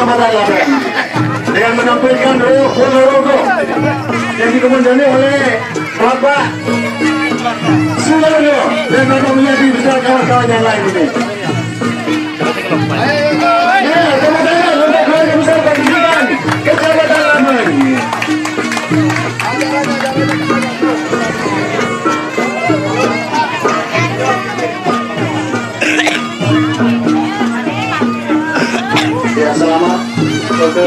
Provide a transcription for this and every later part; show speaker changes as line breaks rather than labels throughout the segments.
Kecamatan Laben dengan menampilkan logo yang dikomandani oleh Bapak Sularno dan Bapak Mulyadi beserta kawan-kawan yang lain ini. Ya, kemudian untuk keluarga besar pendidikan Kecamatan Laben. Ya, selamat untuk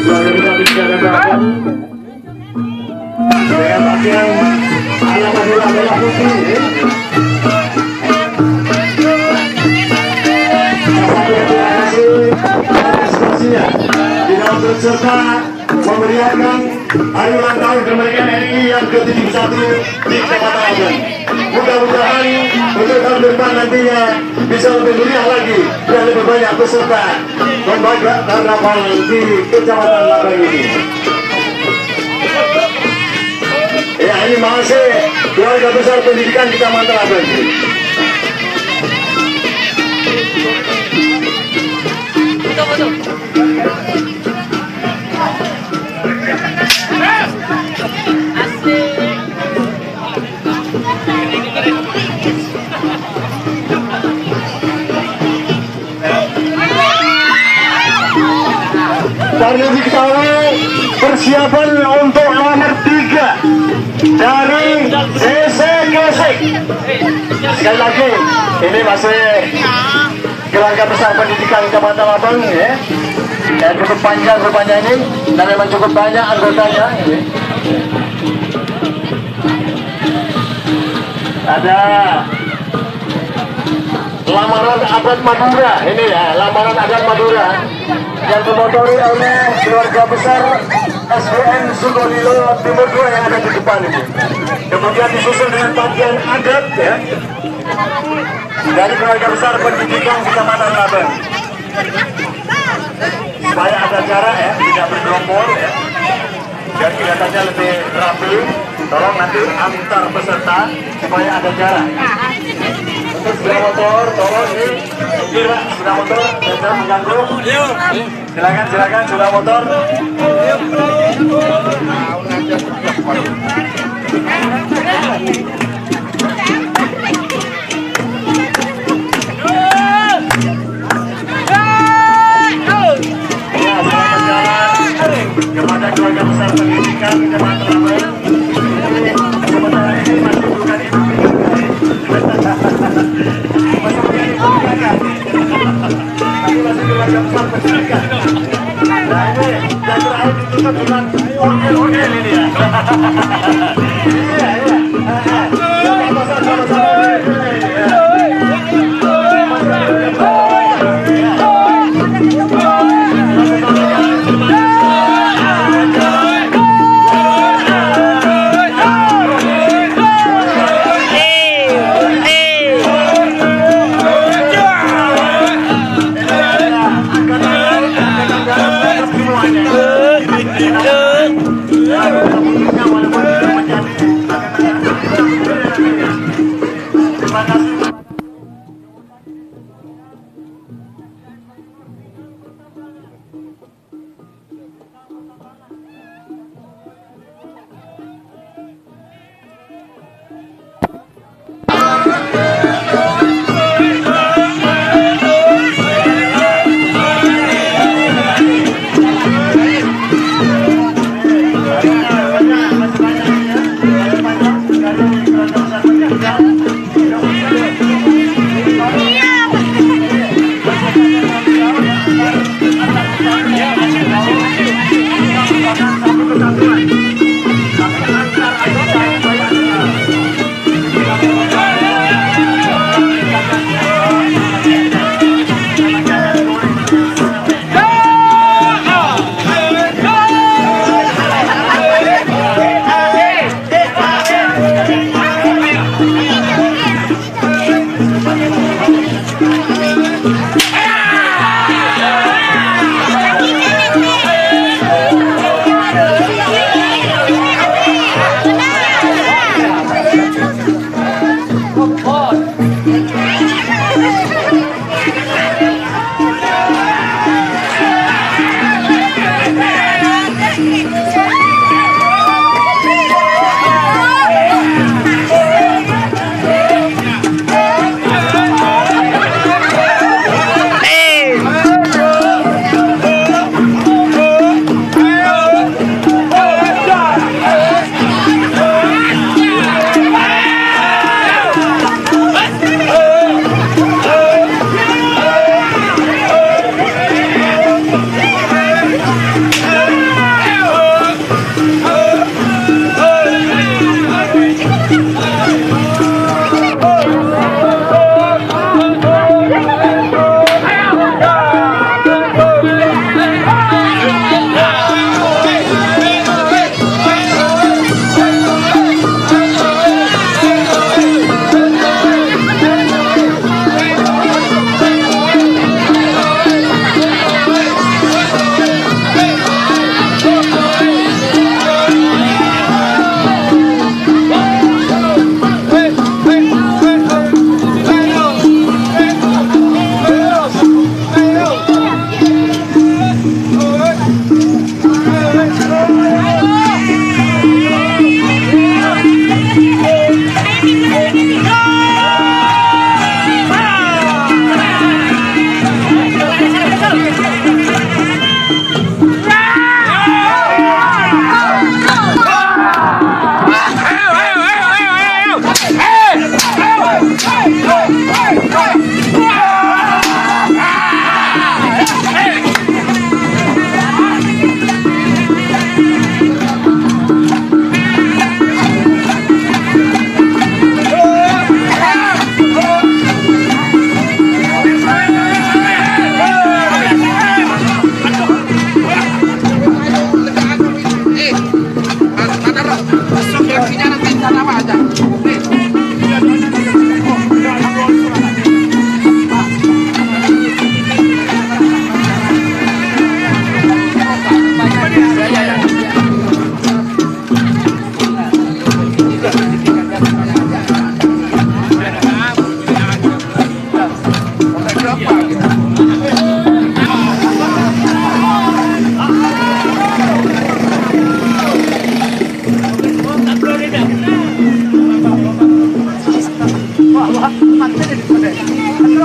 keluarga besar pendidikan Laben. Dengan pakaian ala Madura merah putih. Di dalam berserta memeriahkan hari ulang tahun kemerdekaan RI yang ke-71 di Kecamatan Laben. Mudah-mudahan untuk tahun depan nantinya bisa lebih meriah lagi dan lebih banyak peserta membaga karnaval di Kecamatan Laben ini. Ya, ini masih keluarga besar pendidikan Kecamatan Laben. Karena diketahui persiapan untuk nomor 3 dari CC Gresik. Sekali lagi, ini masih keluarga besar pendidikan Kecamatan Laben ya. Dan cukup panjang rupanya ini dan memang cukup banyak anggotanya ini. Ada lamaran adat Madura ini ya, lamaran adat Madura yang dimotori oleh keluarga besar SDN Sukolilo Timur 2 yang ada di depan ini. Kemudian disusul dengan pakaian adat ya dari keluarga besar pendidikan Kecamatan Laben. Supaya ada jarak ya, tidak bergerombol ya, dan kelihatannya lebih rapi. Tolong nanti antar peserta supaya ada jarak. Untuk sepeda motor, tolong ini Pak, sepeda motor jangan mengganggu. Silakan sepeda motor. Kepada keluarga besar pendidikan Kecamatan Laben, sementara ini masih bukan itu. Tapi masih keluarga besar pendidikan. Nah ini yang terakhir ditutup dengan orgel ini ya. Iya.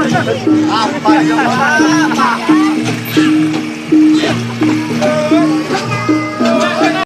Apa yang